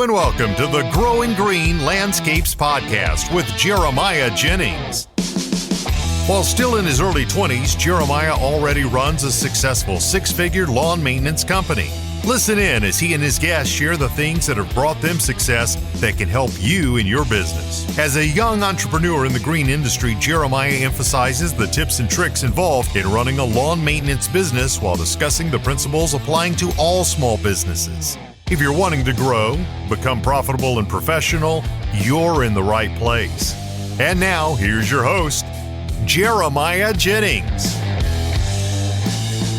Hello and welcome to the Growing Green Landscapes Podcast with Jeremiah Jennings. While still in his early 20s, Jeremiah already runs a successful six-figure lawn maintenance company. Listen in as he and his guests share the things that have brought them success that can help you in your business. As a young entrepreneur in the green industry, Jeremiah emphasizes the tips and tricks involved in running a lawn maintenance business while discussing the principles applying to all small businesses. If you're wanting to grow, become profitable and professional, you're in the right place. And now, here's your host, Jeremiah Jennings.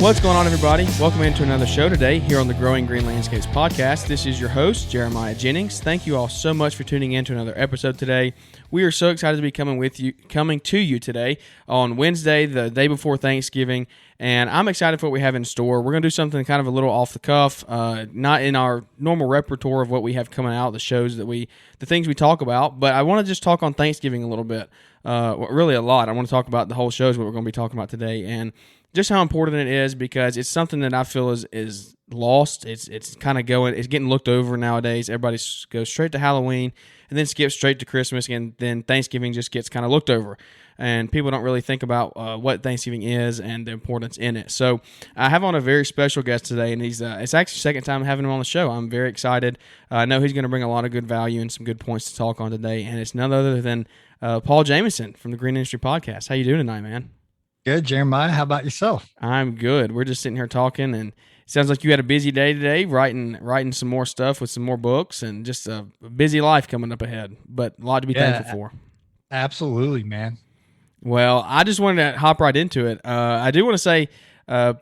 What's going on, everybody? Welcome into another show today here on the Growing Green Landscapes Podcast. This is your host, Jeremiah Jennings. Thank you all so much for tuning in to another episode today. We are so excited to be coming to you today on Wednesday, the day before Thanksgiving, and I'm excited for what we have in store. We're going to do something kind of a little off the cuff, not in our normal repertoire of what we have coming out, the things we talk about, but I want to just talk on Thanksgiving a little bit, really a lot. I want to talk about the whole show is what we're going to be talking about today, and just how important it is because it's something that I feel is lost. It's kind of it's getting looked over nowadays. Everybody goes straight to Halloween and then skips straight to Christmas, and then Thanksgiving just gets kind of looked over. And people don't really think about what Thanksgiving is and the importance in it. So I have on a very special guest today, and it's actually the second time having him on the show. I'm very excited. I know he's going to bring a lot of good value and some good points to talk on today, and it's none other than Paul Jamison from the Green Industry Podcast. How you doing tonight, man? Good, Jeremiah. How about yourself? I'm good. We're just sitting here talking, and it sounds like you had a busy day today, writing some more stuff with some more books, and just a busy life coming up ahead, but a lot to be thankful for. Absolutely, man. Well, I just wanted to hop right into it. I do want to say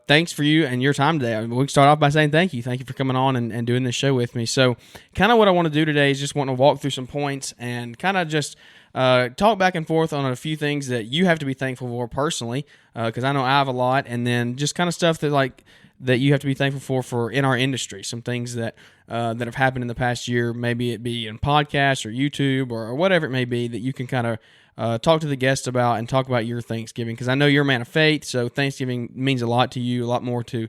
thanks for you and your time today. We can start off by saying thank you. Thank you for coming on and doing this show with me. So kind of what I want to do today is just want to walk through some points and kind of just talk back and forth on a few things that you have to be thankful for personally, because I know I have a lot, and then just kind of stuff that you have to be thankful for in our industry. Some things that have happened in the past year, maybe it be in podcasts or YouTube or whatever it may be, that you can kind of talk to the guests about and talk about your Thanksgiving, because I know you're a man of faith, so Thanksgiving means a lot to you, a lot more to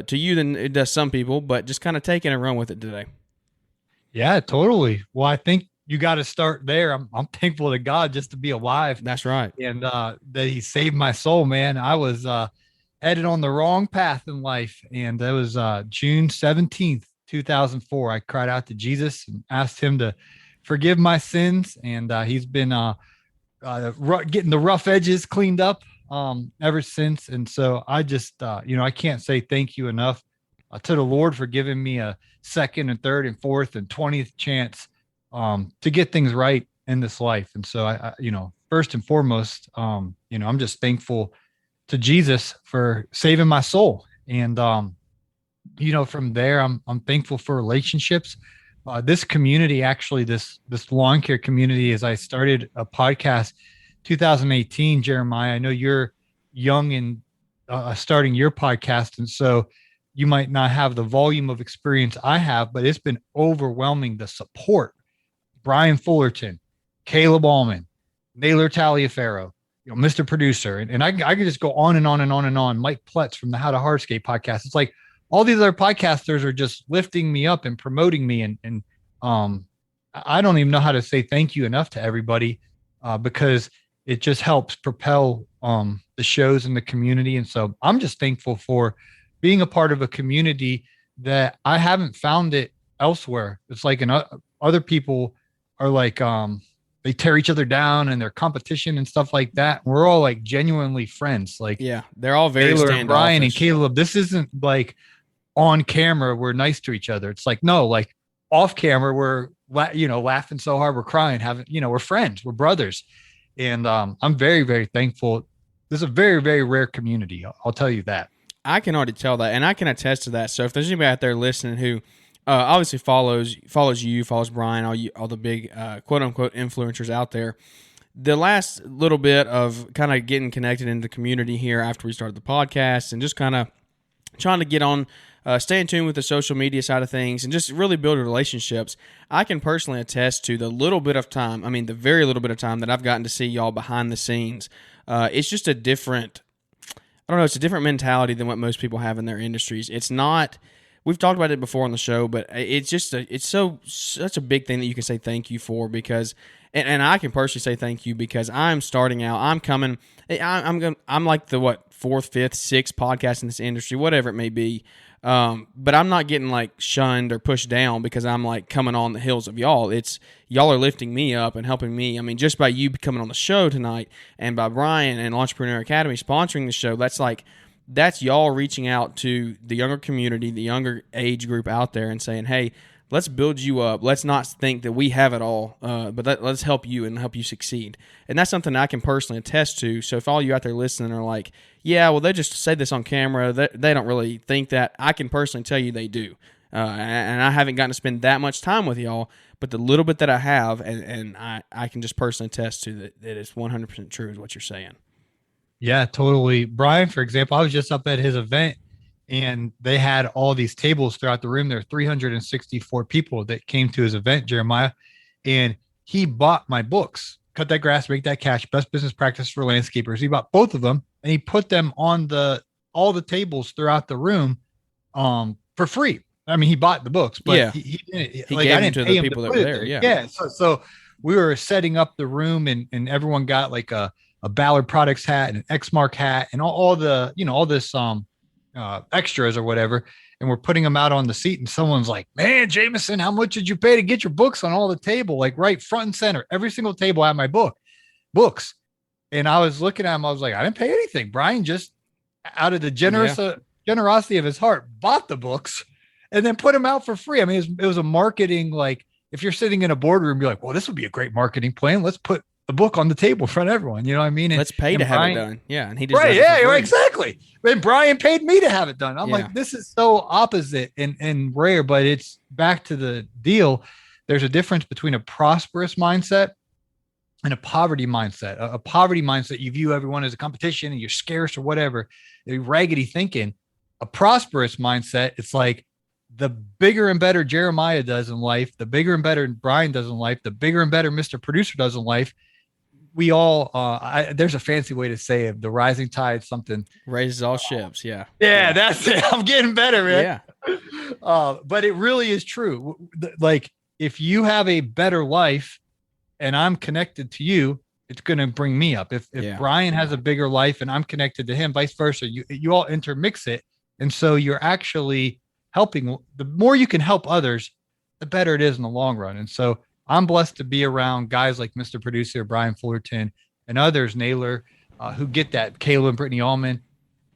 you than it does some people, but just kind of take it and run with it today. Yeah, totally. Well, I think you got to start there. I'm thankful to God just to be alive. That's right. And that he saved my soul, man. I was headed on the wrong path in life. And that was June 17th, 2004. I cried out to Jesus and asked him to forgive my sins. And he's been getting the rough edges cleaned up ever since. And so I just, I can't say thank you enough to the Lord for giving me a second and third and fourth and 20th chance to get things right in this life. And so I first and foremost, I'm just thankful to Jesus for saving my soul. And, from there, I'm thankful for relationships. This community, actually, this lawn care community, as I started a podcast 2018, Jeremiah, I know you're young and starting your podcast. And so you might not have the volume of experience I have, but it's been overwhelming, the support. Brian Fullerton, Caleb Allman, Naylor Taliaferro, Mr. Producer. And I could just go on and on and on and on. Mike Pletz from the How to Hardscape podcast. It's like all these other podcasters are just lifting me up and promoting me. And I don't even know how to say thank you enough to everybody because it just helps propel the shows in the community. And so I'm just thankful for being a part of a community that I haven't found it elsewhere. It's like other people are like, they tear each other down and their competition and stuff like that. We're all like genuinely friends. Like, yeah, they're all very Taylor, standoffish. Brian and Caleb. This isn't like on camera we're nice to each other. It's like, no, like off camera we're laughing so hard we're crying, we're friends, we're brothers. And I'm very, very thankful. This is a very, very rare community. I'll tell you that. I can already tell that, and I can attest to that. So if there's anybody out there listening who obviously follows you, follows Brian, all the big quote unquote influencers out there, the last little bit of kind of getting connected into the community here after we started the podcast and just kind of trying to get on, stay in tune with the social media side of things and just really build relationships, I can personally attest to the very little bit of time that I've gotten to see y'all behind the scenes. It's just it's a different mentality than what most people have in their industries. It's not we've talked about it before on the show, but it's just such a big thing that you can say thank you for, because, and I can personally say thank you because I'm starting out. I'm like the fourth, fifth, sixth podcast in this industry, whatever it may be. But I'm not getting like shunned or pushed down because I'm like coming on the heels of y'all. It's y'all are lifting me up and helping me. I mean, just by you coming on the show tonight and by Brian and Entrepreneur Academy sponsoring the show, that's y'all reaching out to the younger community, the younger age group out there and saying, hey, let's build you up. Let's not think that we have it all, but let's help you and help you succeed. And that's something I can personally attest to. So if all you out there listening are like, yeah, well, they just say this on camera, they don't really think that, I can personally tell you they do. And I haven't gotten to spend that much time with y'all, but the little bit that I have, and I can just personally attest to that it's 100% true is what you're saying. Yeah, totally. Brian, for example, I was just up at his event, and they had all these tables throughout the room. There were 364 people that came to his event, Jeremiah, and he bought my books, Cut That Grass, Make That Cash, Best Business Practice for Landscapers. He bought both of them, and he put them on all the tables throughout the room for free. I mean, he bought the books, but yeah. he gave them to the people that were there. Yeah. Yeah. So we were setting up the room, and everyone got like a Ballard Products hat and an Xmark hat and all the, all this extras or whatever. And we're putting them out on the seat, and someone's like, man, Jamison, how much did you pay to get your books on all the table? Like right front and center, every single table had my books. And I was looking at him. I was like, I didn't pay anything. Brian just out of the generosity of his heart bought the books and then put them out for free. I mean, it was a marketing, like if you're sitting in a boardroom, you're like, well, this would be a great marketing plan. Let's put the book on the table in front of everyone. You know what I mean? Let's pay to have it done. Yeah. And he just right. Yeah, exactly. And Brian paid me to have it done. I'm like, this is so opposite and rare, but it's back to the deal. There's a difference between a prosperous mindset and a poverty mindset. A poverty mindset, you view everyone as a competition and you're scarce or whatever, raggedy thinking. A prosperous mindset, it's like the bigger and better Jeremiah does in life, the bigger and better Brian does in life, the bigger and better Mr. Producer does in life. We all, there's a fancy way to say it. The rising tide, something raises all ships. Yeah. Yeah, that's it. I'm getting better, man. Yeah. But it really is true. Like if you have a better life and I'm connected to you, it's going to bring me up. If Brian has a bigger life and I'm connected to him, vice versa, you all intermix it. And so you're actually helping. The more you can help others, the better it is in the long run. And so I'm blessed to be around guys like Mr. Producer, Brian Fullerton, and others, Naylor, who get that, Caleb and Brittany Allman.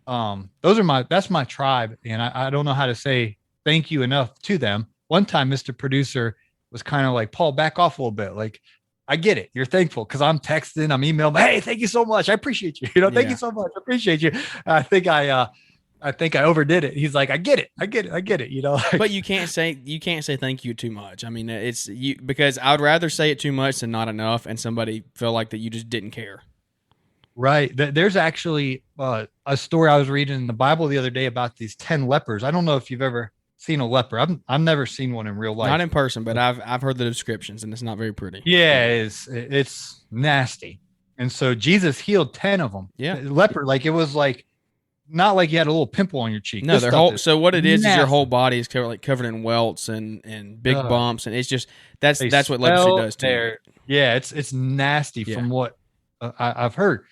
That's my tribe. And I don't know how to say thank you enough to them. One time, Mr. Producer was kind of like, Paul, back off a little bit. Like, I get it. You're thankful because I'm texting, I'm emailing. Hey, thank you so much. I appreciate you. Thank you so much. I appreciate you. I think I overdid it. He's like, I get it. But you can't say thank you too much. I mean, because I would rather say it too much than not enough, and somebody feel like that you just didn't care. Right. There's actually a story I was reading in the Bible the other day about these 10 lepers. I don't know if you've ever seen a leper. I've never seen one in real life. Not in person, but I've heard the descriptions, and it's not very pretty. Yeah, it's nasty. And so Jesus healed 10 of them. Yeah. Leper, like it was like, not like you had a little pimple on your cheek. No, so what it is your whole body is covered in welts and big bumps, and it's just that's what leprosy does to you. Yeah, it's nasty from what I've heard.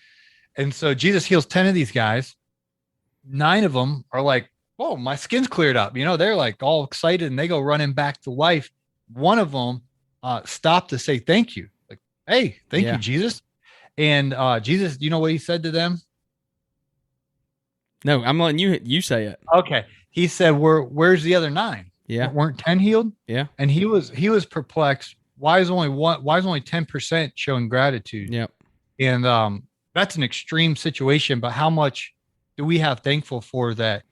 And so Jesus heals 10 of these guys. 9 of them are like, "Oh, my skin's cleared up." They're like all excited and they go running back to life. One of them stopped to say thank you, like, "Hey, thank you, Jesus." And Jesus, you know what he said to them? No, I'm letting you say it. Okay. He said, where's the other 9? Yeah. Weren't 10 healed? Yeah. And he was perplexed. Why is only 10% showing gratitude? Yep. And that's an extreme situation, but how much do we have thankful for that?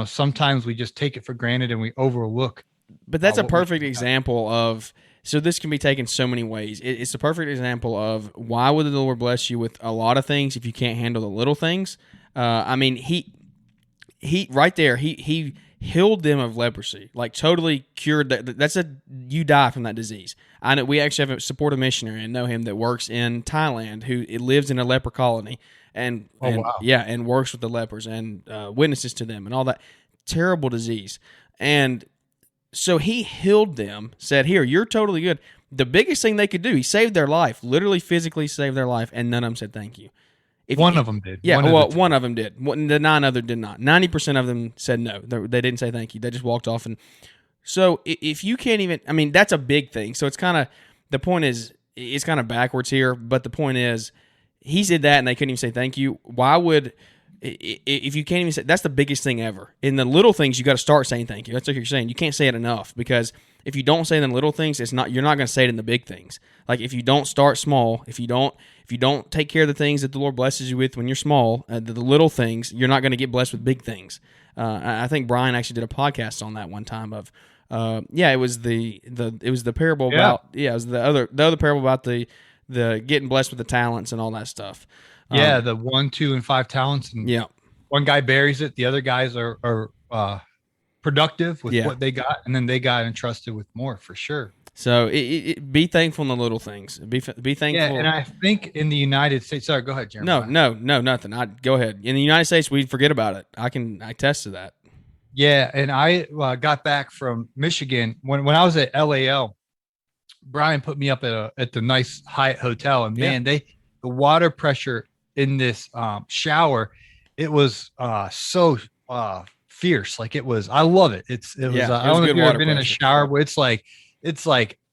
Sometimes we just take it for granted and we overlook. But that's a perfect example of, so this can be taken so many ways. It's a perfect example of why would the Lord bless you with a lot of things if you can't handle the little things? I mean, he right there, he healed them of leprosy, like totally cured that. You die from that disease. I know we actually have a supportive missionary and know him that works in Thailand who lives in a leper colony and works with the lepers and witnesses to them and all that terrible disease. And so he healed them, said, here, you're totally good. The biggest thing they could do, he saved their life, literally physically saved their life, and none of them said thank you. One of them did. Yeah, one of them did. The 9 other did not. 90% of them said no. They didn't say thank you. They just walked off. And so if you can't even, I mean, that's a big thing. So it's kind of, the point is, it's kind of backwards here, but the point is, he said that and they couldn't even say thank you. Why would, if you can't even say, that's the biggest thing ever. In the little things, you got to start saying thank you. That's what you're saying. You can't say it enough, because if you don't say it in the little things, you're not going to say it in the big things. Like if you don't start small, if you don't take care of the things that the Lord blesses you with when you're small, the little things, you're not going to get blessed with big things. I think Brian actually did a podcast on that one time of, it was the parable about, it was the other parable about the getting blessed with the talents and all that stuff. The 1, 2, and 5 talents. And one guy buries it. The other guys are productive with what they got, and then they got entrusted with more, for sure. So be thankful in the little things. Be thankful. Yeah, and I think in the United States. Sorry, go ahead, Jeremy. No, nothing. Go ahead. In the United States, we forget about it. I attest to that. Yeah, and I got back from Michigan when I was at LAL. Brian put me up at the nice Hyatt hotel, and man, the water pressure in this shower, it was so fierce. Like it was, I love it. It was. I don't know if you've ever been in a shower where it's like,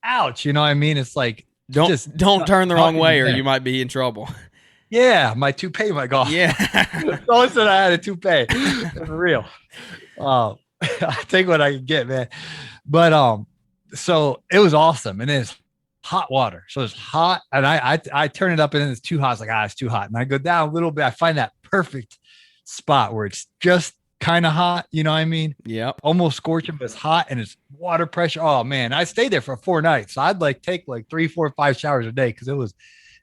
ouch. You know what I mean? It's like, don't turn the wrong way, or you might be in trouble. Yeah, my toupee might go off. Yeah, someone said I had a toupee. For real. I take what I can get, man. But so it was awesome, and then it's hot water. So it's hot, and I turn it up, and then it's too hot. It's like, it's too hot, and I go down a little bit. I find that perfect spot where it's just kind of hot. You know what I mean? Yeah. Almost scorching, but it's hot, and it's water pressure. Oh man, I stayed there for 4 nights. So I'd take 3, 4, 5 showers a day because it was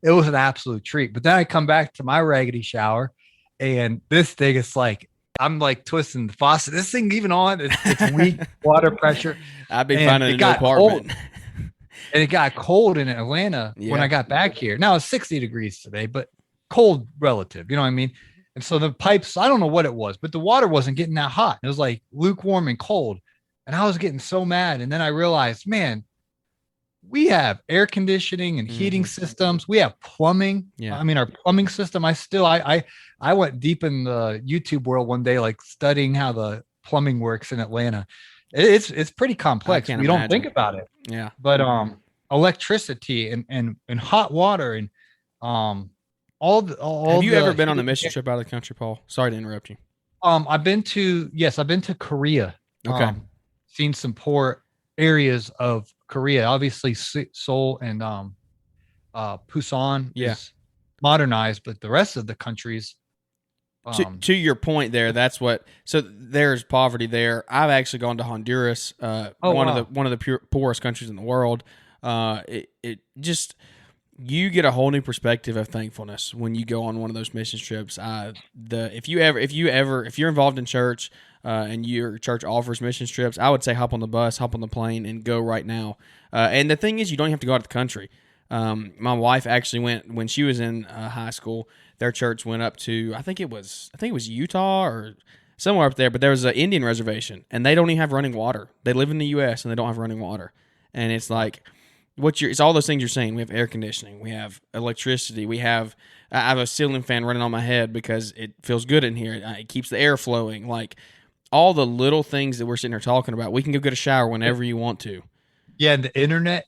an absolute treat. But then I come back to my raggedy shower, and this thing is like, I'm twisting the faucet. This thing even on, it's weak water pressure. I'd be finding a new apartment. And it got cold in Atlanta when I got back here. Now it's 60 degrees today, but cold relative. You know what I mean? And so the pipes, I don't know what it was, but the water wasn't getting that hot. It was like lukewarm and cold. And I was getting so mad. And then I realized, man, we have air conditioning and heating systems. We have plumbing. Yeah. I mean, our plumbing system, I went deep in the YouTube world one day, studying how the plumbing works in Atlanta. It's pretty complex. We don't think about it. Yeah. But electricity and hot water and all have you ever been on a mission trip out of the country, Paul? Sorry to interrupt you. I've been to Korea. Okay. Seen some poor areas of Korea. Obviously Seoul and Busan is modernized, but the rest of the countries. To your point there, that's what. So there's poverty there. I've actually gone to Honduras, one of the poorest countries in the world. It just, you get a whole new perspective of thankfulness when you go on one of those mission trips. If you're involved in church and your church offers mission trips, I would say hop on the bus, hop on the plane, and go right now. And the thing is, you don't have to go out of the country. My wife actually went when she was in high school. Their church went up to, I think it was Utah or somewhere up there, but there was an Indian reservation, and they don't even have running water. They live in the U.S. and they don't have running water, and it's like it's all those things you're saying. We have air conditioning, we have electricity, I have a ceiling fan running on my head because it feels good in here. It keeps the air flowing. Like all the little things that we're sitting here talking about, we can go get a shower whenever you want to. Yeah, and the internet.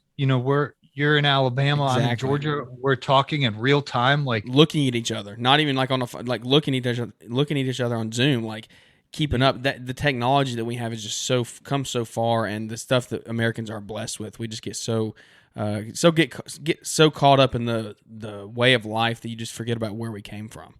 You're in Alabama. Exactly. I'm in Georgia. We're talking in real time, looking at each other, not even on looking at each other on Zoom, keeping up. That the technology that we have is just come so far, and the stuff that Americans are blessed with, we just get get so caught up in the way of life that you just forget about where we came from.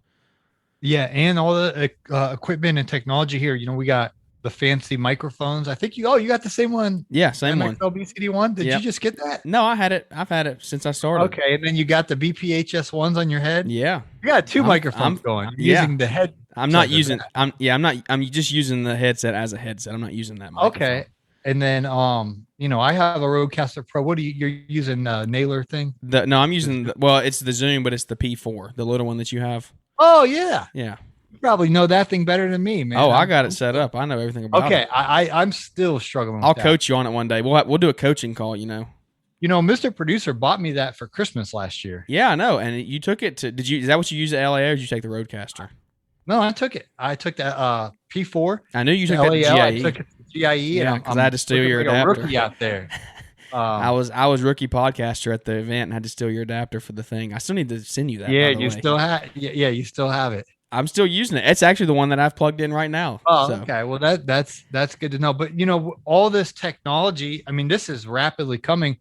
Yeah, and all the equipment and technology here. We got the fancy microphones. I think you got the same one. Yeah, same one. BCD1. Did you just get that? No, I had it. I've had it since I started. Okay, and then you got the BPHS ones on your head. Yeah, you got 2 microphones going. You're using the head. I'm just using the headset as a headset. I'm not using that microphone. Okay, and then I have a Rodecaster Pro. What you're using Nailer thing? I'm using it's the Zoom, but it's the P4, the little one that you have. Oh yeah. Yeah. You probably know that thing better than me, man. Oh, I got it set up. I know everything about okay. it. I'm still struggling with I'll that. coach you on it one day. We'll do a coaching call, Mr. Producer bought me that for Christmas last year. Yeah, I know. And you took it to, is that what you used at LAO, or did you take the Roadcaster? No, I took it. I took that P4. I knew you took LAL, that to GIE. I took it to GIE. Yeah, because I had to steal your like adapter. A rookie out there. I was rookie podcaster at the event and had to steal your adapter for the thing. I still need to send you that. Yeah, by the you way. still have. Yeah, you still have it. I'm still using it. It's actually the one that I've plugged in right now. Oh, so. Okay. Well, that's good to know. But all this technology. I mean, this is rapidly coming.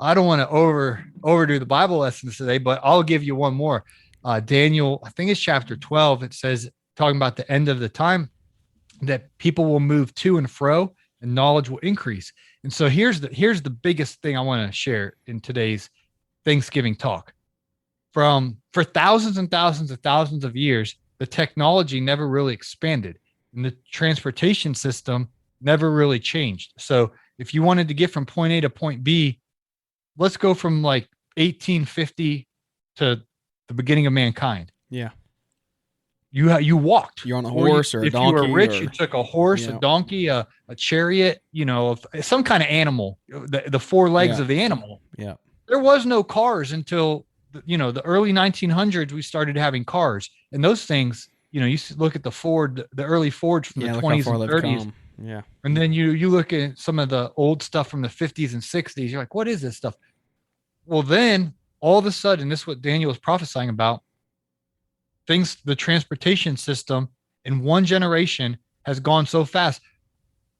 I don't want to overdo the Bible lessons today, but I'll give you one more. Daniel, I think it's chapter 12. It says, talking about the end of the time, that people will move to and fro, and knowledge will increase. And so here's the biggest thing I want to share in today's Thanksgiving talk. For thousands and thousands of years, the technology never really expanded, and the transportation system never really changed. So if you wanted to get from point A to point B, let's go from like 1850 to the beginning of mankind. Yeah. You walked. You're on a horse or a donkey. If you were rich, you took a horse, a donkey, a chariot, some kind of animal, the four legs of the animal. Yeah. There was no cars until, the early 1900s, we started having cars. And those things, you look at the early Fords from the 20s and 30s. Yeah. And then you look at some of the old stuff from the 50s and 60s. You're like, what is this stuff? Well, then all of a sudden, this is what Daniel was prophesying about. The transportation system in one generation has gone so fast.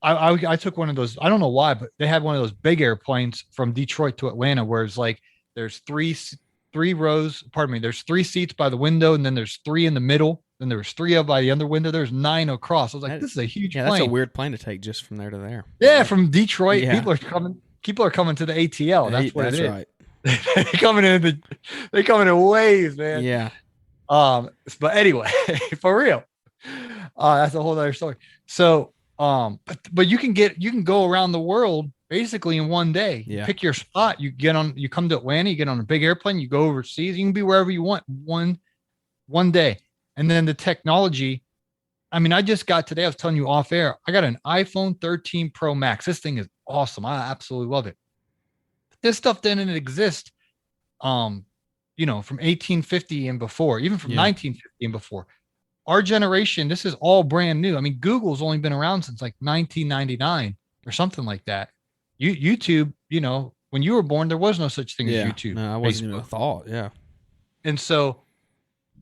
I took one of those. I don't know why, but they had one of those big airplanes from Detroit to Atlanta, where it's like there's three rows. Pardon me. There's 3 seats by the window, and then there's 3 in the middle. Then there was 3 by the other window. There's 9 across. I was like, this is a huge plane. That's a weird plane to take just from there to there. Yeah, from Detroit, people are coming to the ATL. That's what it is. Right. they coming in waves, man. Yeah. But anyway, for real, that's a whole other story. So, but you can go around the world basically in one day. Yeah. Pick your spot. You come to Atlanta, you get on a big airplane, you go overseas, you can be wherever you want one day. And then the technology, I mean, I just got today, I was telling you off air, I got an iPhone 13 Pro Max. This thing is awesome. I absolutely love it. This stuff didn't exist. From 1850 and before, even from 1950 and before. Our generation, this is all brand new. I mean, Google's only been around since like 1999 or something like that. YouTube, when you were born, there was no such thing as YouTube. No, I wasn't even a thought. Yeah. And so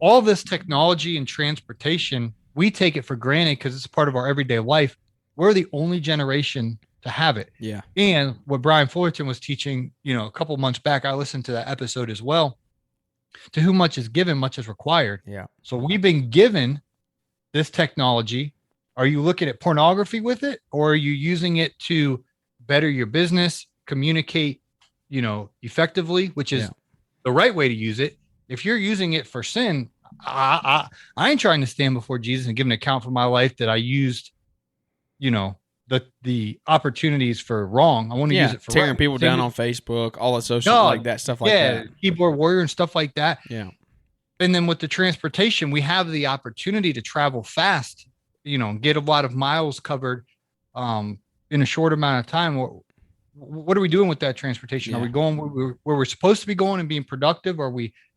all this technology and transportation, we take it for granted because it's part of our everyday life. We're the only generation to have it. Yeah. And what Brian Fullerton was teaching, a couple months back, I listened to that episode as well. To whom much is given, much is required. Yeah. So we've been given this technology. Are you looking at pornography with it, or are you using it to better your business, communicate, effectively, which is the right way to use it? If you're using it for sin, I ain't trying to stand before Jesus and give an account for my life that I used, the opportunities for wrong. I want to use it for tearing right. people down on Facebook, all the social like that stuff like that. Keyboard warrior and stuff like that. Yeah. And then with the transportation, we have the opportunity to travel fast, get a lot of miles covered in a short amount of time. What are we doing with that transportation? Are we going where we're supposed to be going and being productive?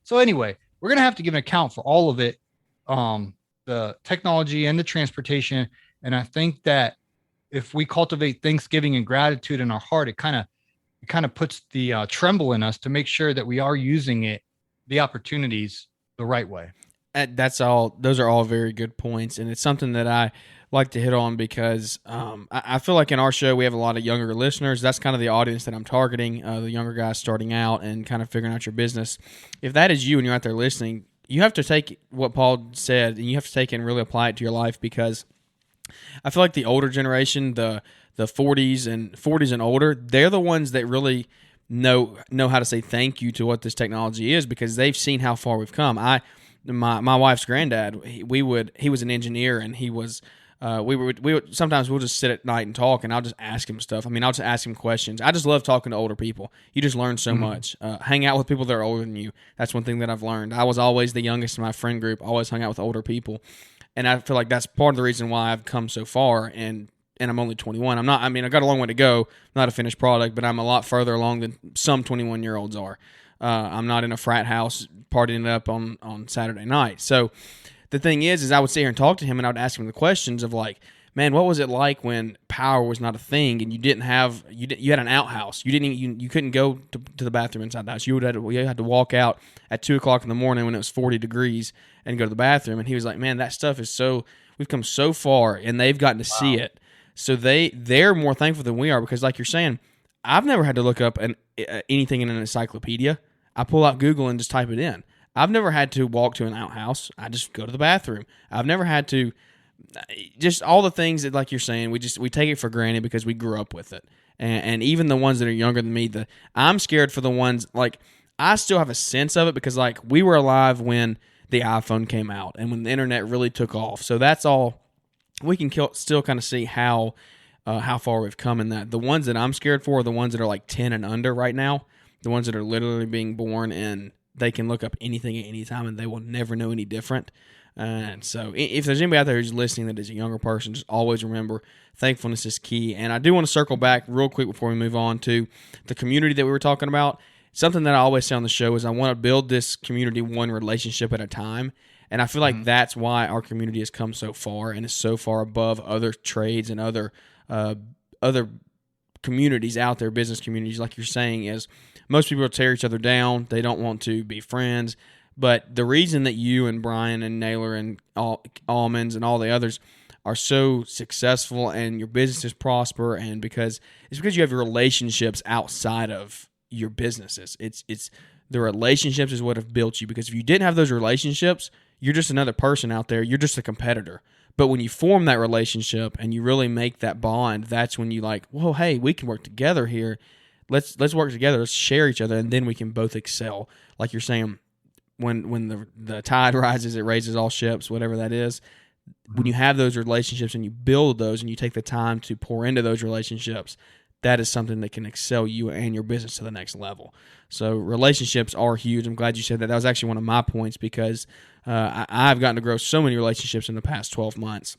So anyway, we're going to have to give an account for all of it, the technology and the transportation. And I think that if we cultivate Thanksgiving and gratitude in our heart, it kind of puts the tremble in us to make sure that we are using the opportunities the right way. That's all. Those are all very good points, and it's something that I like to hit on because I feel like in our show we have a lot of younger listeners. That's kind of the audience that I'm targeting, the younger guys starting out and kind of figuring out your business. If that is you and you're out there listening, you have to take what Paul said and you have to take it and really apply it to your life, because I feel like the older generation, the 40s and older, they're the ones that really know how to say thank you to what this technology is, because they've seen how far we've come. My wife's granddad, he was an engineer, and he was we would sometimes we'll just sit at night and talk, and I'll just ask him stuff. I mean, I'll just ask him questions. I just love talking to older people. You just learn so much. Hang out with people that are older than you. That's one thing that I've learned. I was always the youngest in my friend group. Always hung out with older people. And I feel like that's part of the reason why I've come so far. And I'm only 21. I got a long way to go. Not a finished product, but I'm a lot further along than some 21-year-olds are. I'm not in a frat house partying it up on Saturday night. So the thing is I would sit here and talk to him, and I would ask him the questions of like, man, what was it like when power was not a thing and you had an outhouse? You couldn't go to the bathroom inside the house. You had to walk out at 2:00 in the morning when it was 40 degrees and go to the bathroom. And he was like, man, that stuff is we've come so far, and they've gotten to see it. So they're more thankful than we are, because like you're saying, I've never had to look up anything in an encyclopedia. I pull out Google and just type it in. I've never had to walk to an outhouse. I just go to the bathroom. I've never had to, just all the things that, like you're saying, we take it for granted because we grew up with it. And even the ones that are younger than me, I'm scared for the ones, like, I still have a sense of it because, like, we were alive when the iPhone came out and when the internet really took off. So that's all. We can still kind of see how far we've come in that. The ones that I'm scared for are the ones that are like 10 and under right now, the ones that are literally being born and they can look up anything at any time and they will never know any different. And so if there's anybody out there who's listening that is a younger person, just always remember thankfulness is key. And I do want to circle back real quick before we move on to the community that we were talking about. Something that I always say on the show is I want to build this community one relationship at a time. And I feel like that's why our community has come so far and is so far above other trades and other communities out there, business communities, like you're saying, is most people tear each other down. They don't want to be friends. But the reason that you and Brian and Naylor and Almonds and all the others are so successful and your businesses prosper, and because you have your relationships outside of your businesses. It's the relationships is what have built you, because if you didn't have those relationships, you're just another person out there. You're just a competitor. But when you form that relationship and you really make that bond, that's when you like, well, hey, we can work together here. Let's work together. Let's share each other, and then we can both excel. Like you're saying, when the tide rises, it raises all ships, whatever that is. When you have those relationships and you build those and you take the time to pour into those relationships, that is something that can excel you and your business to the next level. So relationships are huge. I'm glad you said that. That was actually one of my points, because I've gotten to grow so many relationships in the past 12 months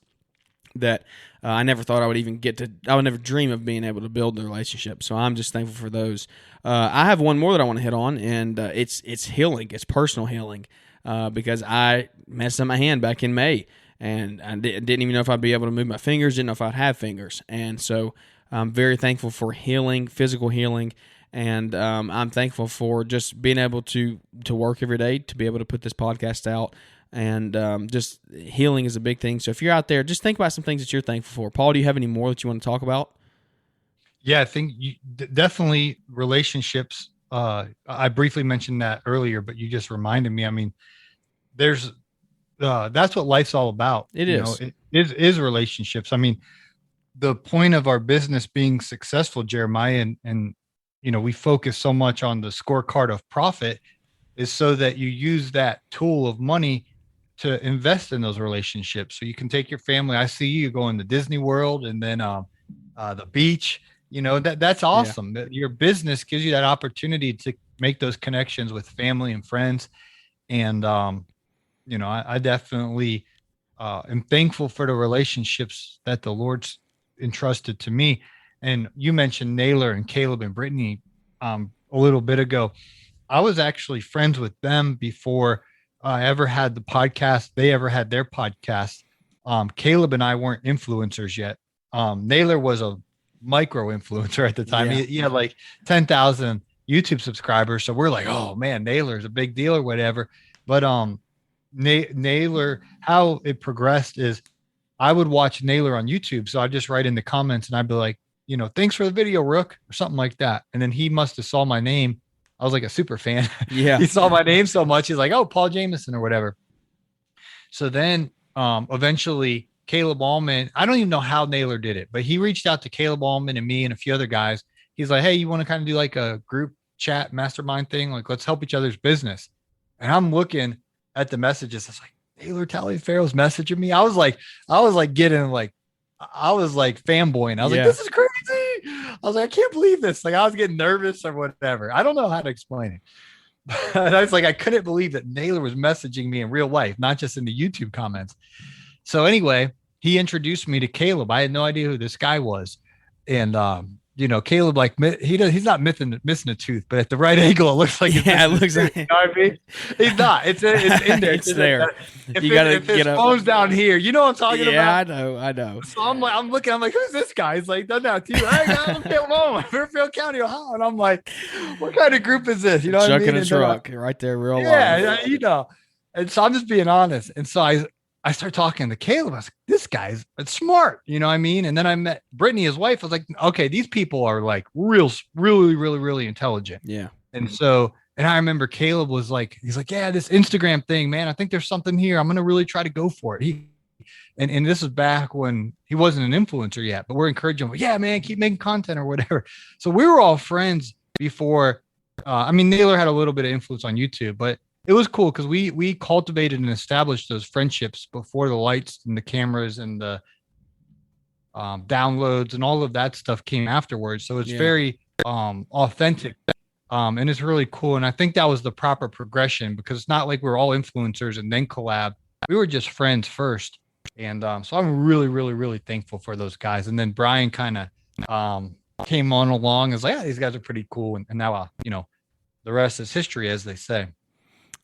that I never thought I would even I would never dream of being able to build the relationship. So I'm just thankful for those. I have one more that I want to hit on, and it's healing. It's personal healing, because I messed up my hand back in May, and I didn't even know if I'd be able to move my fingers, didn't know if I'd have fingers. And so I'm very thankful for healing, physical healing, and I'm thankful for just being able to work every day, to be able to put this podcast out, and just healing is a big thing. So if you're out there, just think about some things that you're thankful for. Paul, do you have any more that you want to talk about? Yeah, I think definitely relationships. I briefly mentioned that earlier, but you just reminded me. I mean, that's what life's all about. It is. It is relationships. I mean, the point of our business being successful, Jeremiah, and we focus so much on the scorecard of profit, is so that you use that tool of money to invest in those relationships. So you can take your family. I see you going to Disney World and then the beach. That's awesome. Yeah. Your business gives you that opportunity to make those connections with family and friends. And I definitely am thankful for the relationships that the Lord's entrusted to me. And you mentioned Naylor and Caleb and Brittany a little bit ago. I was actually friends with them before I ever had the podcast. They ever had their podcast. Caleb and I weren't influencers yet. Naylor was a micro influencer at the time. Yeah. He had like 10,000 YouTube subscribers. So we're like, oh man, Naylor's a big deal or whatever. But Naylor, how it progressed is I would watch Naylor on YouTube. So I'd just write in the comments and I'd be like, thanks for the video, Rook, or something like that. And then he must have saw my name. I was like a super fan. Yeah. He saw my name so much. He's like, oh, Paul Jamison or whatever. So then eventually Caleb Allman, I don't even know how Naylor did it, but he reached out to Caleb Allman and me and a few other guys. He's like, hey, you want to kind of do like a group chat mastermind thing? Like, let's help each other's business. And I'm looking at the messages. I was like, Naylor Taliaferro's messaging me. I was like fanboying. I was like, this is crazy. I was like, I can't believe this. Like, I was getting nervous or whatever. I don't know how to explain it. But I was like, I couldn't believe that Naylor was messaging me in real life, not just in the YouTube comments. So anyway, he introduced me to Caleb. I had no idea who this guy was. And, Caleb, like he's not missing a tooth, but at the right angle, it looks like it's Yeah, it missing looks a like tooth. You know what I mean? He's not. It's in there. it's there. If, You gotta if his get up. phone's down here, you know what I'm talking Yeah, about? I know. So I'm looking, I'm like, who's this guy? He's like, done that too. Hey, I'm Caleb Owen, Fairfield County, Ohio. And I'm like, what kind of group is this? You know what I Chuck mean? in a truck right there, real life. Yeah. And so I'm just being honest. And so I started talking to Caleb. I was like, this guy's smart, you know what I mean? And then I met Brittany, his wife. I was like, okay, these people are like really, really, really intelligent. Yeah. And so, and I remember Caleb was like, he's like, yeah, this Instagram thing, man, I think there's something here. I'm going to really try to go for it. And this is back when he wasn't an influencer yet, but we're encouraging him. Yeah, man, keep making content or whatever. So we were all friends before. Naylor had a little bit of influence on YouTube, but it was cool because we cultivated and established those friendships before the lights and the cameras and the downloads and all of that stuff came afterwards. So it's very authentic, and it's really cool. And I think that was the proper progression because it's not like we were all influencers and then collab. We were just friends first. And so I'm really, really, really thankful for those guys. And then Brian kind of came on along and was like, yeah, these guys are pretty cool. And now, the rest is history, as they say.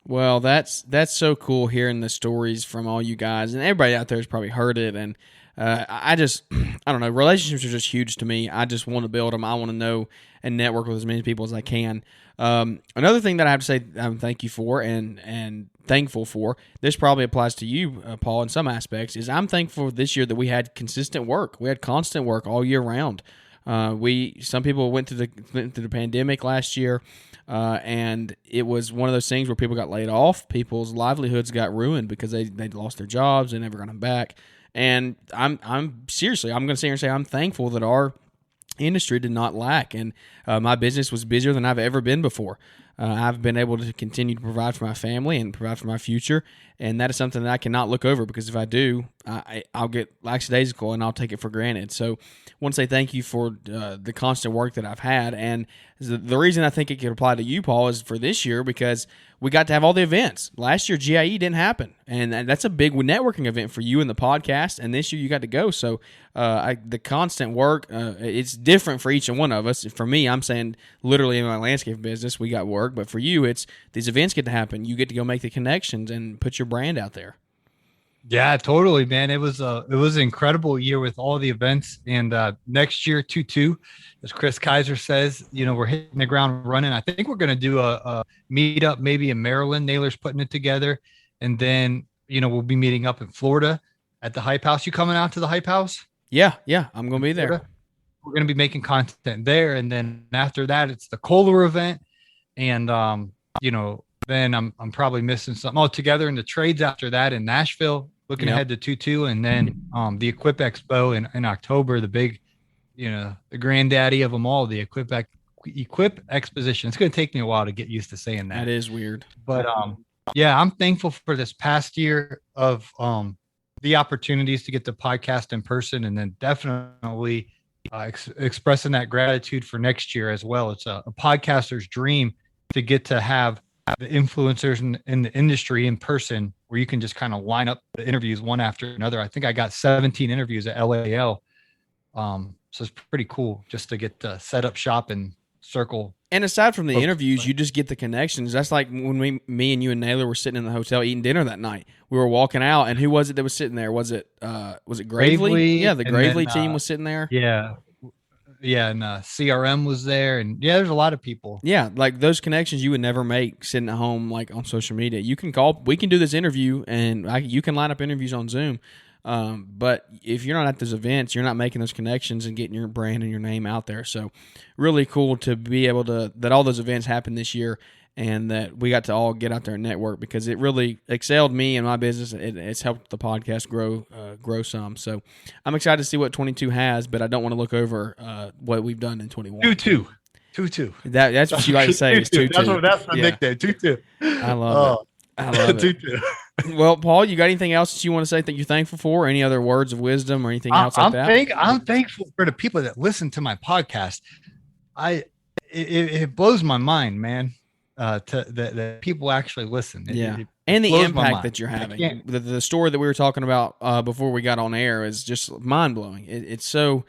Well, that's so cool hearing the stories from all you guys, and everybody out there has probably heard it. And I don't know, relationships are just huge to me. I just want to build them. I want to know and network with as many people as I can. Another thing that I have to say thank you for and thankful for, this probably applies to you, Paul, in some aspects, is I'm thankful this year that we had consistent work. We had constant work all year round. Some people went through the pandemic last year. And it was one of those things where people got laid off, people's livelihoods got ruined because they lost their jobs and never got them back. And I'm seriously, I'm going to sit here and say I'm thankful that our industry did not lack, and my business was busier than I've ever been before. I've been able to continue to provide for my family and provide for my future, and that is something that I cannot look over because if I do, I'll get lackadaisical and I'll take it for granted. So I want to say thank you for the constant work that I've had, and the reason I think it could apply to you, Paul, is for this year because we got to have all the events. Last year, GIE didn't happen, and that's a big networking event for you and the podcast, and this year you got to go. So the constant work, it's different for each and one of us. For me, I'm saying literally in my landscape business, we got work, but for you, it's these events get to happen. You get to go make the connections and put your brand out there. Yeah, totally, man. It was an incredible year with all the events, and next year, 2-2, as Chris Kaiser says, we're hitting the ground running. I think we're going to do a meetup maybe in Maryland. Naylor's putting it together, and then we'll be meeting up in Florida at the Hype House. You coming out to the Hype House? Yeah, I'm going to be there. Florida? We're going to be making content there, and then after that, it's the Kohler event, and then I'm probably missing something altogether in the trades after that in Nashville, looking ahead to 2-2, and then the Equip Expo in October, the big, the granddaddy of them all, the Equip Exposition. It's going to take me a while to get used to saying that. That is weird. But I'm thankful for this past year of the opportunities to get the podcast in person, and then definitely expressing that gratitude for next year as well. It's a podcaster's dream to get to have the influencers in the industry in person where you can just kind of line up the interviews one after another. I think I got 17 interviews at LAL. So it's pretty cool just to get to set up shop and circle. And aside from the interviews, you just get the connections. That's like when me and you and Naylor were sitting in the hotel eating dinner that night. We were walking out, and who was it that was sitting there? Was it Gravely? Yeah, the Gravely team was sitting there. Yeah. Yeah, and CRM was there, and there's a lot of people. Yeah, like those connections you would never make sitting at home, like on social media. You can call, we can do this interview, and you can line up interviews on Zoom. But if you're not at those events, you're not making those connections and getting your brand and your name out there. So, really cool to be able to that all those events happened this year, and that we got to all get out there and network because it really excelled me and my business. It's helped the podcast grow some. So I'm excited to see what 22 has, but I don't want to look over what we've done in 21. 2-2. That's what you like to say. Is 2-2. That's the nickname. 2-2. I love it. I love it. 2-2. Well, Paul, you got anything else that you want to say that you're thankful for? Any other words of wisdom or anything else like that? I'm thankful for the people that listen to my podcast. It blows my mind, man. that people actually listen. And the blows my impact mind. that you're having. The story that we were talking about before we got on air is just mind blowing. It's so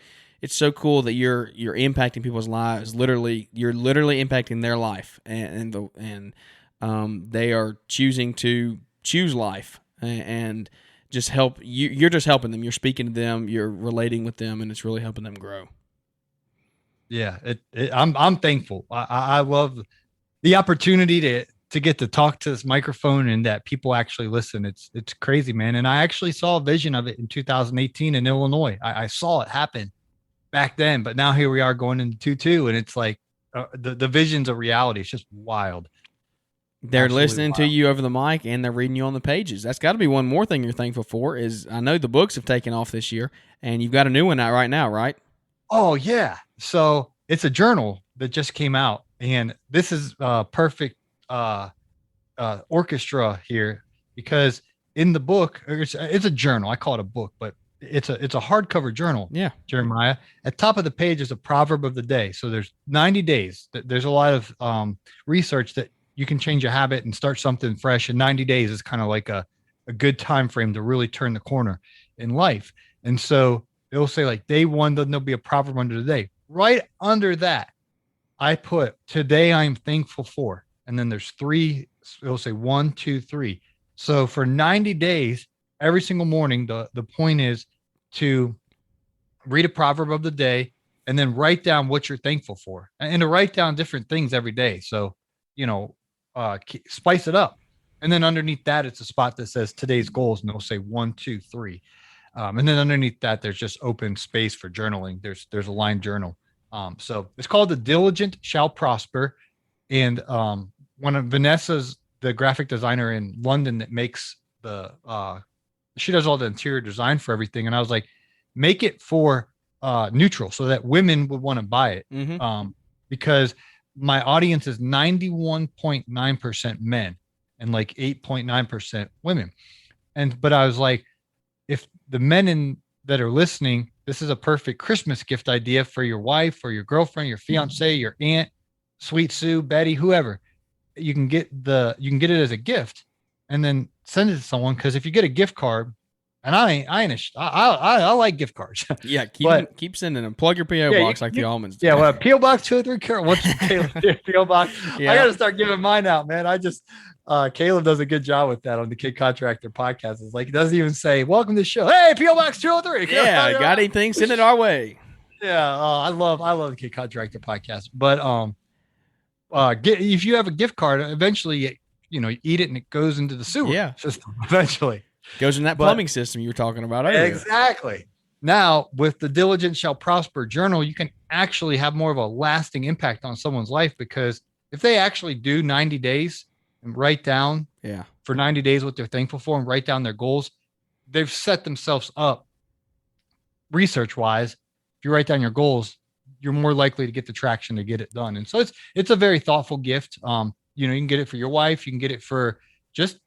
cool that you're impacting people's lives. You're literally impacting their life, and they are choosing to choose life and just help you. You're just helping them. You're speaking to them. You're relating with them, and it's really helping them grow. Yeah, I'm thankful. I love the opportunity to get to talk to this microphone and that people actually listen. It's crazy, man. And I actually saw a vision of it in 2018 in Illinois. I saw it happen back then, but now here we are going into 22, and it's like the vision's a reality. It's just wild. They're Absolutely listening to you over the mic, and they're reading you on the pages. That's got to be one more thing you're thankful for. Is I know the books have taken off this year, and you've got a new one out right now, right? Oh yeah. So it's a journal that just came out, and this is perfect orchestra here, because in the book, it's a journal. I call it a book, but it's a hardcover journal. Yeah, Jeremiah. At top of the page is a proverb of the day. So there's 90 days. There's a lot of research that you can change a habit and start something fresh. And 90 days is kind of like a good time frame to really turn the corner in life. And so it'll say like day one, then there'll be a proverb under the day. Right under that, I put today I'm thankful for. And then there's three, it'll say 1, 2, 3. So for 90 days, every single morning, the point is to read a proverb of the day and then write down what you're thankful for, and to write down different things every day. So, spice it up. And then underneath that, it's a spot that says today's goals, and it'll say 1, 2, 3. And then underneath that, there's just open space for journaling. There's a line journal. So it's called The Diligent Shall Prosper. And one of Vanessa's, the graphic designer in London that makes she does all the interior design for everything. And I was like, make it for neutral so that women would want to buy it. Mm-hmm. Because my audience is 91.9% men and like 8.9% women. But I was like, if the men that are listening, this is a perfect Christmas gift idea for your wife or your girlfriend, your fiance, your aunt, Sweet Sue, Betty, whoever. You can get it as a gift and then send it to someone. Because if you get a gift card, and I like gift cards. Yeah, keep sending them. Plug your PO box like the almonds do. Yeah, well, PO box 203 Carroll. What's your PO box? Yeah. I got to start giving mine out, man. I just Caleb does a good job with that on the Kid Contractor podcast. It's like he doesn't even say welcome to the show. Hey, PO box 203. Yeah, got anything? Send it our way. Yeah, I love the Kid Contractor podcast. But if you have a gift card, eventually you eat it and it goes into the sewer system eventually. Goes in that plumbing system you were talking about earlier. Exactly. Now, with the Diligent Shall Prosper journal, you can actually have more of a lasting impact on someone's life, because if they actually do 90 days and write down for 90 days what they're thankful for and write down their goals, they've set themselves up research-wise. If you write down your goals, you're more likely to get the traction to get it done. And so it's a very thoughtful gift. You can get it for your wife. You can get it for just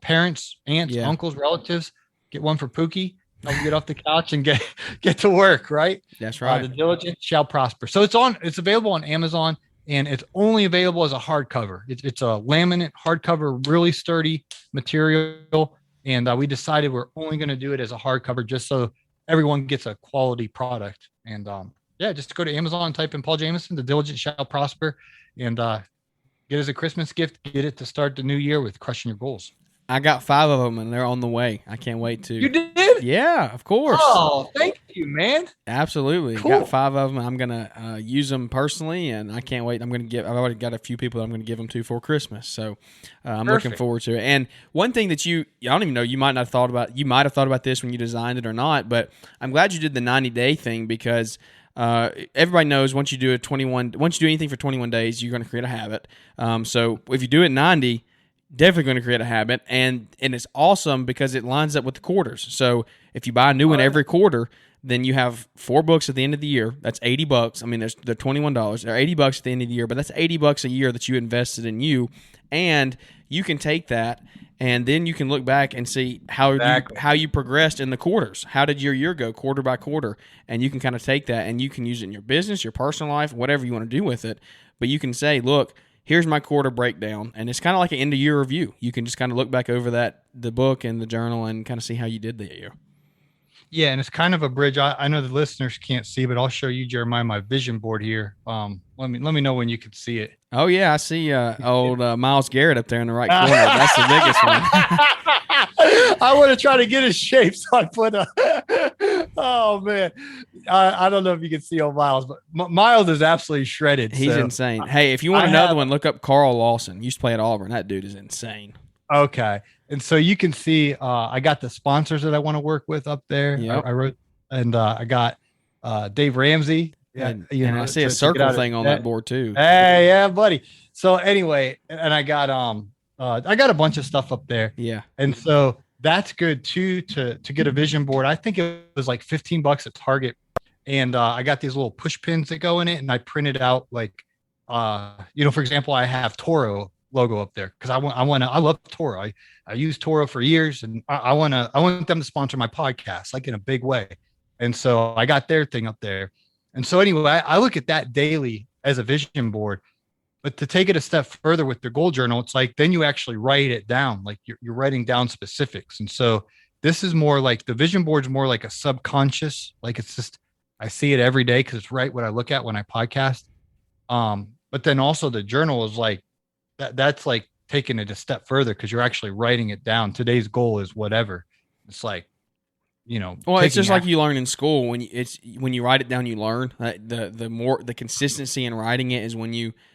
parents, aunts, uncles, relatives. Get one for Pookie. Help him get off the couch and get to work. Right. That's right. The Diligent Shall Prosper. So it's available on Amazon, and it's only available as a hardcover. It's a laminate hardcover, really sturdy material. And we decided we're only going to do it as a hardcover just so everyone gets a quality product. And just go to Amazon, type in Paul Jamison, The Diligent Shall Prosper, and get it as a Christmas gift. Get it to start the new year with crushing your goals. I got 5 of them, and they're on the way. I can't wait to. You did? Yeah, of course. Oh, thank you, man. Absolutely. Cool. Got 5 of them. I'm gonna use them personally, and I can't wait. I've already got a few people that I'm gonna give them to for Christmas. So I'm looking forward to it. And one thing that I don't even know, you might have thought about this when you designed it or not, but I'm glad you did the 90-day thing, because everybody knows once you do anything for 21 days, you're going to create a habit. So if you do it 90, definitely going to create a habit. And it's awesome because it lines up with the quarters. So if you buy a new one every quarter, then you have 4 books at the end of the year. That's $80. I mean, they're $21. They're $80 at the end of the year, but that's $80 a year that you invested in you. And you can take that, and then you can look back and see how you progressed in the quarters. How did your year go quarter by quarter? And you can kind of take that, and you can use it in your business, your personal life, whatever you want to do with it. But you can say, look, here's my quarter breakdown. And it's kind of like an end of year review. You can just kind of look back over the book and the journal and kind of see how you did that year. Yeah, and it's kind of a bridge. I know the listeners can't see, but I'll show you, Jeremiah, my vision board here. Let me know when you can see it. Oh yeah, I see old Miles Garrett up there in the right corner. That's the biggest one. I want to try to get his shape, so I put oh man, I don't know if you can see old Miles, but Miles is absolutely shredded. He's insane. Hey, if you want another one, look up Carl Lawson. Used to play at Auburn. That dude is insane. Okay. And so you can see, I got the sponsors that I want to work with up there. Yep. I wrote, and I got Dave Ramsey. Yeah, and I see a circle thing on that board too. Hey, yeah, buddy. So anyway, and I got a bunch of stuff up there. Yeah. And so that's good too, to get a vision board. I think it was like $15 at Target. And I got these little push pins that go in it, and I printed out like, for example, I have Toro logo up there because I love Toro. I used Toro for years, and I want them to sponsor my podcast like in a big way. And so I got their thing up there. And so anyway, I look at that daily as a vision board, but to take it a step further with the goal journal, it's like, then you actually write it down. Like you're writing down specifics. And so this is more like the vision board's more like a subconscious, like it's just, I see it every day because it's right what I look at when I podcast. But then also the journal is like, that's like taking it a step further because you're actually writing it down. Today's goal is whatever. It's like, well, it's just like you learn in school when you write it down, you learn. The consistency in writing it is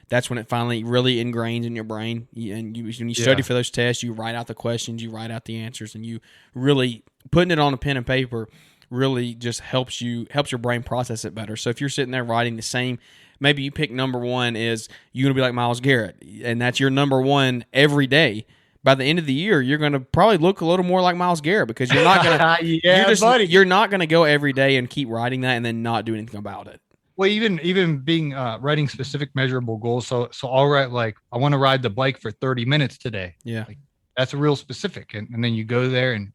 that's when it finally really ingrains in your brain. When you study for those tests, you write out the questions, you write out the answers, and you really putting it on a pen and paper really just helps your brain process it better. So if you're sitting there writing the same, maybe you pick number one is you're going to be like Myles Garrett, and that's your number one every day. By the end of the year, you're going to probably look a little more like Myles Garrett because you're not going to you're not going to go every day and keep writing that and then not do anything about it. Well, even being writing specific measurable goals. So I'll write like, I want to ride the bike for 30 minutes today. Yeah. Like, that's a real specific. And then you go there and,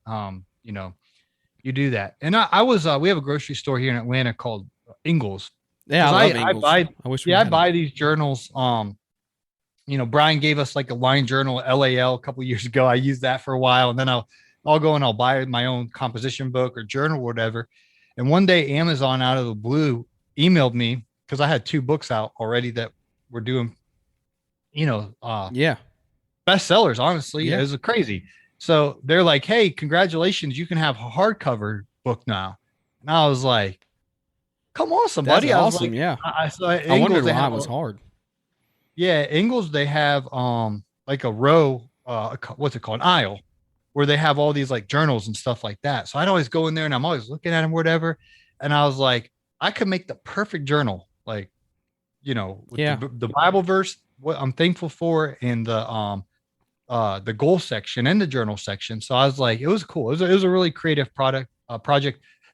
you do that. And we have a grocery store here in Atlanta called Ingles. Yeah. I love Ingles. I buy these journals. Brian gave us like a line journal, LAL, a couple of years ago. I used that for a while, and then I'll go and I'll buy my own composition book or journal or whatever. And one day Amazon out of the blue emailed me because I had 2 books out already that were doing, bestsellers. Honestly, it was crazy. So they're like, "Hey, congratulations! You can have a hardcover book now." And I was like, "Come on, somebody!" That's I was awesome. like, I wondered why it was hard. Yeah, Ingles, they have like a row, what's it called, an aisle, where they have all these like journals and stuff like that. So I'd always go in there and I'm always looking at them, whatever. And I was like, I could make the perfect journal, like, with the Bible verse, what I'm thankful for, in the goal section and the journal section. So I was like, it was cool. It was a really creative project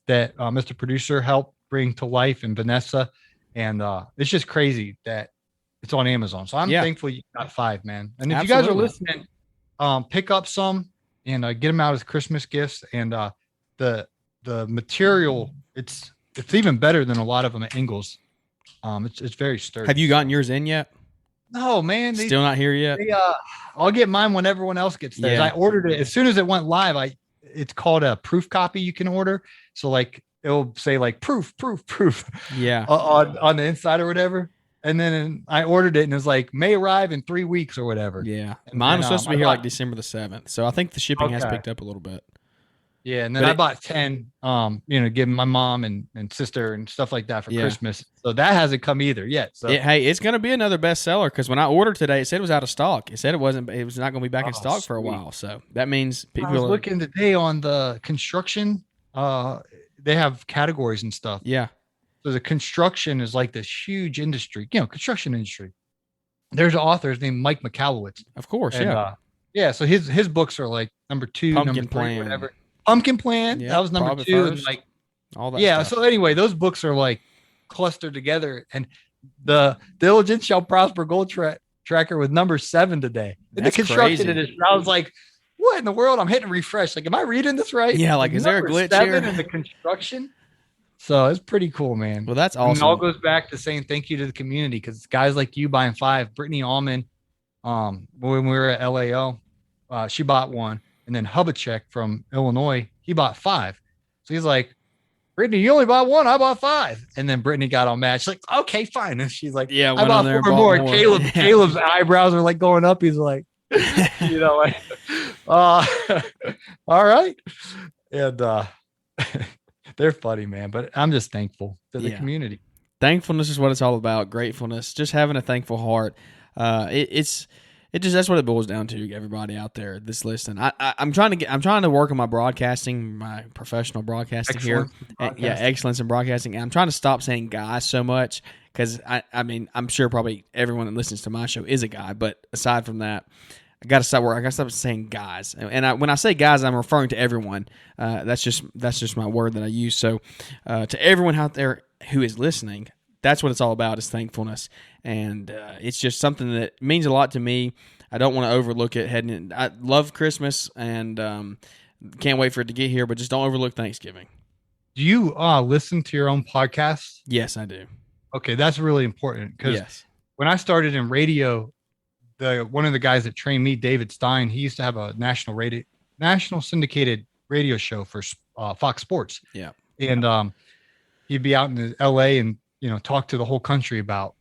that Mr. Producer helped bring to life, and Vanessa. And it's just crazy that it's on Amazon. So I'm thankful you got 5, man. And if you guys are listening, pick up some and get them out as Christmas gifts. And the material, it's even better than a lot of them at Ingles. It's very sturdy. Have you gotten yours in yet? No, man. Still not here yet? I'll get mine when everyone else gets theirs. I ordered it as soon as it went live. It's called a proof copy you can order. So like it'll say like proof. Yeah. On the inside or whatever. And then I ordered it and it was like, may arrive in 3 weeks or whatever. Yeah. Mine was supposed to be here like December the 7th. So I think the shipping has picked up a little bit. Yeah. And then I bought 10, giving my mom and sister and stuff like that for Christmas. So that hasn't come either yet. So hey, it's going to be another bestseller because when I ordered today, it said it was out of stock. It said it was not going to be back in stock for a while. So that means people I was looking today on the construction. They have categories and stuff. Yeah. So the construction is like this huge industry, construction industry. There's an author named Mike McAllowitz. Of course, So his books are like number 2, Pumpkin number 3, Plan. whatever. Pumpkin Plan. Yeah, that was number 2. And like all that. Yeah. Stuff. So anyway, those books are like clustered together, and the Diligence Shall Prosper Goal Tracker was number 7 today. And the construction industry. I was like, what in the world? I'm hitting refresh. Like, am I reading this right? Yeah. Like, is there a glitch number 7 here? in the construction? So it's pretty cool, man. Well, that's And it awesome. all goes back to saying thank you to the community, because guys like you buying 5, Brittany Allman, when we were at LAO, she bought 1, and then Hubachek from Illinois, he bought 5. So he's like, Brittany, you only bought 1, I bought 5. And then Brittany got all mad. She's like, okay, fine. And she's like, Yeah, I went bought on there 4 and more. bought more. Caleb's eyebrows are like going up. He's like, you know, like, all right. And they're funny, man. But I'm just thankful to the community. Thankfulness is what it's all about. Gratefulness, just having a thankful heart. That's what it boils down to. Everybody out there that's listening, I'm trying to work on my broadcasting, my professional broadcasting here. Excellence in broadcasting. And I'm trying to stop saying guys so much, because I mean, I'm sure probably everyone that listens to my show is a guy, but aside from that, I got to stop saying guys. And when I say guys, I'm referring to everyone. That's just my word that I use. So to everyone out there who is listening, that's what it's all about, is thankfulness. And it's just something that means a lot to me. I don't want to overlook it heading in. I love Christmas and can't wait for it to get here, but just don't overlook Thanksgiving. Do you listen to your own podcast? Yes, I do. Okay, that's really important, because when I started in radio, one of the guys that trained me, David Stein, he used to have a national syndicated radio show for Fox Sports. Yeah. And he'd be out in LA and, talk to the whole country about,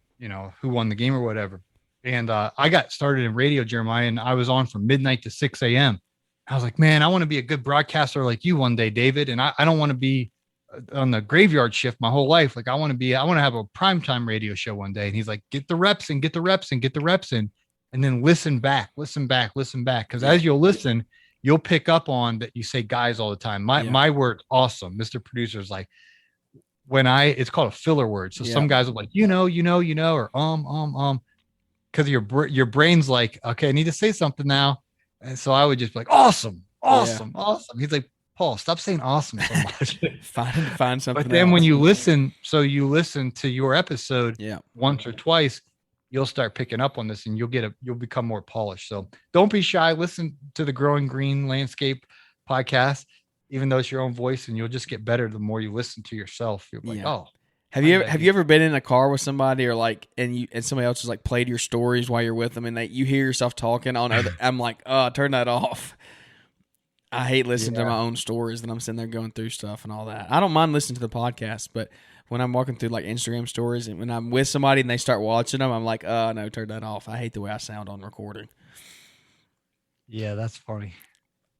who won the game or whatever. And I got started in radio, Jeremiah, and I was on from midnight to 6 a.m. I was like, man, I want to be a good broadcaster like you one day, David. And I don't want to be on the graveyard shift my whole life. Like I want to have a primetime radio show one day. And he's like, get the reps in, get the reps in. And then listen back. Because as you'll listen, you'll pick up on that you say guys all the time. My word, awesome. Mr. Producer's like, it's called a filler word. So some guys are like, or because your brain's like, okay, I need to say something now. And so I would just be like, awesome. He's like, Paul, stop saying awesome so much. find something. But then else. when you listen to your episode once or twice, you'll start picking up on this and you'll become more polished. So don't be shy. Listen to the Growing Green Landscape podcast, even though it's your own voice, and you'll just get better the more you listen to yourself. You're like, oh. Have you ever been in a car with somebody or like and somebody else has like played your stories while you're with them and you hear yourself talking on other? I'm like, turn that off. I hate listening to my own stories when I'm sitting there going through stuff and all that. I don't mind listening to the podcast, but when I'm walking through like Instagram stories and when I'm with somebody and they start watching them, I'm like, no, turn that off. I hate the way I sound on recording. Yeah, that's funny.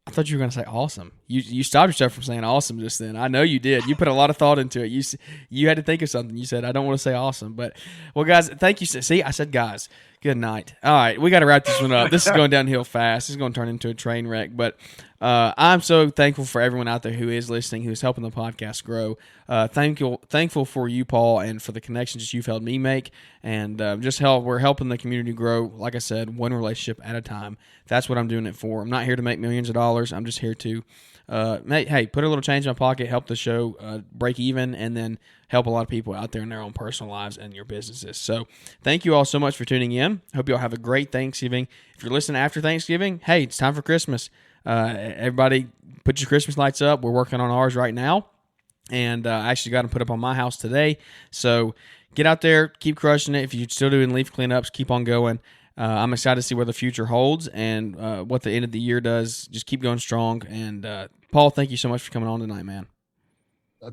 I thought you were going to say awesome. You stopped yourself from saying awesome just then. I know you did. You put a lot of thought into it. You had to think of something. You said, I don't want to say awesome. But, well, guys, thank you. See, I said guys. Good night. All right, we got to wrap this one up. This is going downhill fast. This is going to turn into a train wreck. But I'm so thankful for everyone out there who is listening, who is helping the podcast grow. Thankful for you, Paul, and for the connections that you've helped me make. And we're helping the community grow, like I said, one relationship at a time. That's what I'm doing it for. I'm not here to make millions of dollars. I'm just here to put a little change in my pocket, help the show break even, and then help a lot of people out there in their own personal lives and your businesses. So thank you all so much for tuning in. Hope you all have a great Thanksgiving. If you're listening after Thanksgiving, hey, it's time for Christmas. Everybody put your Christmas lights up. We're working on ours right now, and I actually got them put up on my house today. So get out there, keep crushing it. If you're still doing leaf cleanups, keep on going. I'm excited to see where the future holds and what the end of the year does. Just keep going strong. And Paul, thank you so much for coming on tonight, man.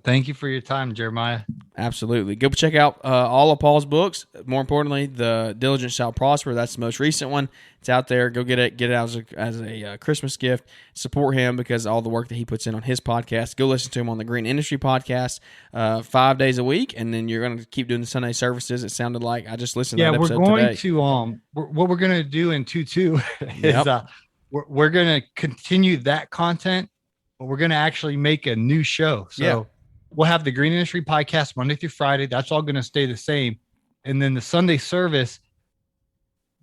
Thank you for your time, Jeremiah. Absolutely. Go check out all of Paul's books. More importantly, The Diligent Shall Prosper. That's the most recent one. It's out there. Go get it. Get it as a Christmas gift. Support him because of all the work that he puts in on his podcast. Go listen to him on the Green Industry Podcast 5 days a week, and then you're going to keep doing the Sunday services. It sounded like I just listened to that episode today. What we're going to do in 2-2 is we're going to continue that content, but we're going to actually make a new show. So we'll have the Green Industry Podcast Monday through Friday. That's all going to stay the same. And then the Sunday service,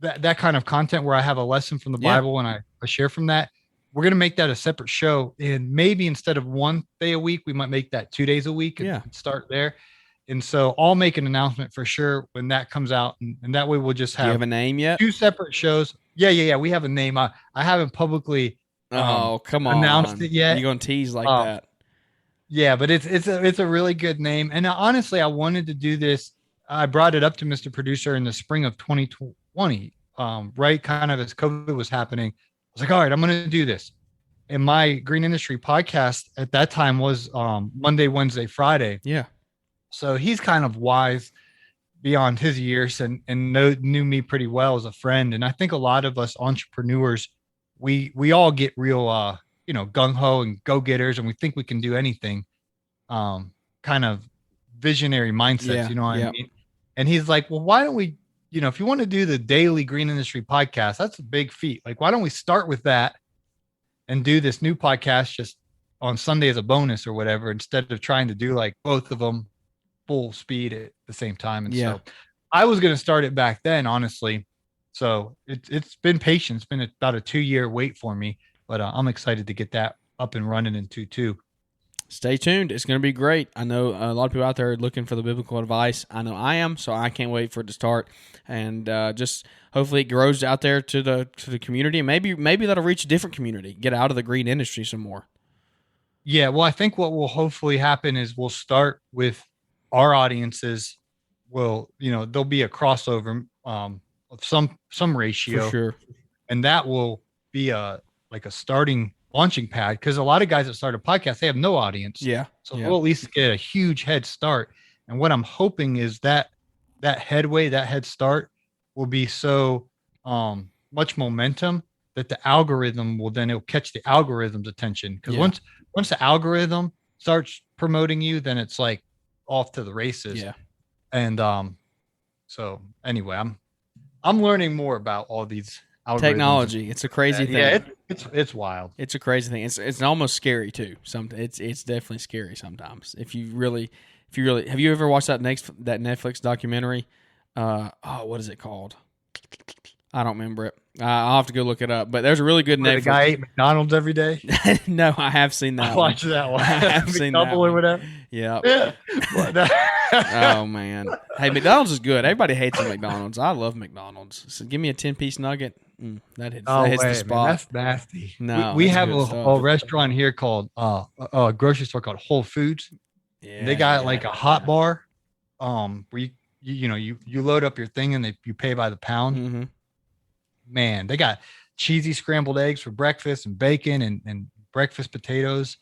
that kind of content where I have a lesson from the Bible and I share from that, we're going to make that a separate show. And maybe instead of 1 day a week, we might make that 2 days a week and start there. And so I'll make an announcement for sure when that comes out. And that way we'll just have, do you have a name yet? 2 separate shows. Yeah. We have a name. I haven't publicly come on, announced it yet. You're going to tease like that. Yeah, but it's a really good name. And honestly, I wanted to do this. I brought it up to Mr. Producer in the spring of 2020, right kind of as COVID was happening. I was like, all right, I'm going to do this. And my green industry podcast at that time was Monday, Wednesday, Friday. Yeah. So he's kind of wise beyond his years and knew me pretty well as a friend. And I think a lot of us entrepreneurs, we all get real gung ho and go getters, and we think we can do anything. Kind of visionary mindsets, Yeah, you know what yeah. I mean? And he's like, well, why don't we, if you want to do the daily green industry podcast, that's a big feat. Like, why don't we start with that and do this new podcast just on Sunday as a bonus or whatever, instead of trying to do like both of them full speed at the same time. And so I was going to start it back then, honestly. So it's been patient. It's been about a 2-year wait for me, but I'm excited to get that up and running in 2-2. Stay tuned. It's going to be great. I know a lot of people out there are looking for the biblical advice. I know I am, so I can't wait for it to start. And just hopefully it grows out there to the community. And maybe that'll reach a different community, get out of the green industry some more. Yeah, well, I think what will hopefully happen is we'll start with our audiences. There'll be a crossover of some ratio. For sure. And that will be a starting launching pad, because a lot of guys that start a podcast, they have no audience. Yeah. So we'll at least get a huge head start. And what I'm hoping is that head start will be so much momentum that the algorithm it'll catch the algorithm's attention. Because once the algorithm starts promoting you, then it's like off to the races. Yeah. And so anyway, I'm learning more about all these technology. It's a crazy thing. Yeah, it's wild. It's a crazy thing. It's almost scary too. It's definitely scary sometimes. If you really, have you ever watched that Netflix documentary? What is it called? I don't remember it. I'll have to go look it up. But there's a really good Netflix. The guy ate McDonald's every day. No, I have seen that. I watched that one. I have seen that or whatever. Yeah. Oh man. Hey, McDonald's is good. Everybody hates McDonald's. I love McDonald's. So give me a 10-piece nugget. That hits the spot. Man, that's nasty. No, we have a restaurant here called a grocery store called Whole Foods. Yeah, they got like a hot bar, where you load up your thing and you pay by the pound. Mm-hmm. Man, they got cheesy scrambled eggs for breakfast and bacon and breakfast potatoes.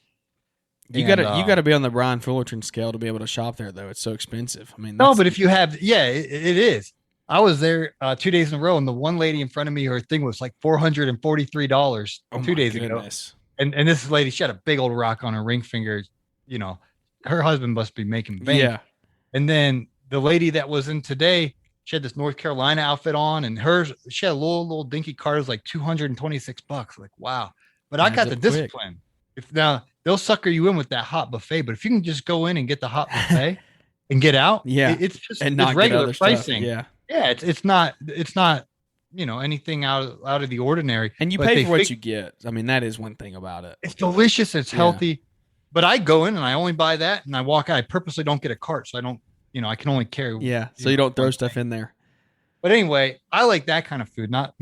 You gotta be on the Brian Fullerton scale to be able to shop there, though. It's so expensive. I mean, but if you have, it is. I was there 2 days in a row, and the one lady in front of me, her thing was like $443 2 days ago. And this lady, she had a big old rock on her ring finger. Her husband must be making bank. Yeah. And then the lady that was in today, she had this North Carolina outfit on, and she had a little dinky cart. It was like $226. Like, wow. But I got the discipline. Now they'll sucker you in with that hot buffet, but if you can just go in and get the hot buffet and get out, it's just it's regular pricing. Stuff. Yeah, it's not anything out of the ordinary. And you pay for what you get. I mean, that is one thing about it. It's delicious. It's healthy. But I go in and I only buy that, and I walk out. I purposely don't get a cart, so I don't. I can only carry. Yeah, so you don't throw stuff in there. But anyway, I like that kind of food, not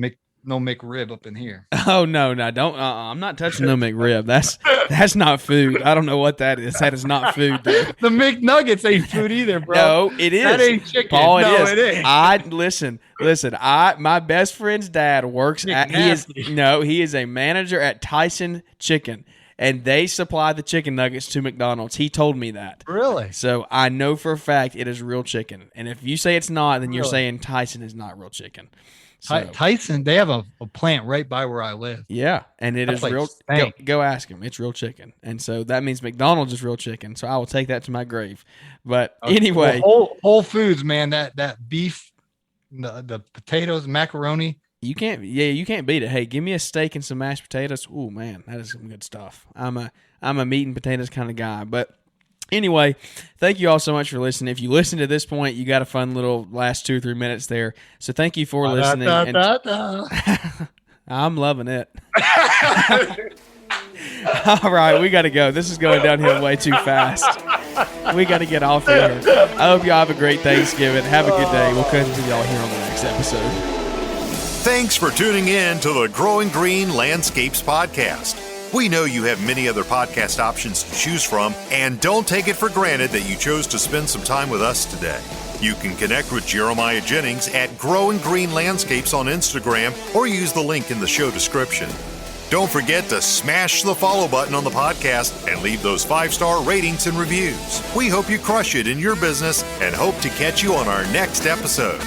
no McRib up in here. Oh no, don't. I'm not touching no McRib. That's not food. I don't know what that is. That is not food. Dude. The McNuggets ain't food either, bro. No, it is. That ain't chicken. Paul, it ain't. Listen. Listen. My best friend's dad works at. He is a manager at Tyson Chicken. And they supply the chicken nuggets to McDonald's. He told me that. Really? So I know for a fact it is real chicken. And if you say it's not, then you're saying Tyson is not real chicken. So, Tyson, they have a plant right by where I live. Yeah, and it is like real. Go ask him. It's real chicken. And so that means McDonald's is real chicken. So I will take that to my grave. But anyway. Whole Foods, man, that beef, the potatoes, macaroni. You can't beat it. Hey, give me a steak and some mashed potatoes. Ooh, man, that is some good stuff. I'm a meat and potatoes kind of guy. But anyway, thank you all so much for listening. If you listen to this point, you got a fun little last 2 or 3 minutes there. So thank you for listening. I'm loving it. All right, we got to go. This is going downhill way too fast. We got to get off here. I hope y'all have a great Thanksgiving. Have a good day. We'll catch with y'all here on the next episode. Thanks for tuning in to the Growing Green Landscapes podcast. We know you have many other podcast options to choose from, and don't take it for granted that you chose to spend some time with us today. You can connect with Jeremiah Jennings at Growing Green Landscapes on Instagram or use the link in the show description. Don't forget to smash the follow button on the podcast and leave those 5-star ratings and reviews. We hope you crush it in your business and hope to catch you on our next episode.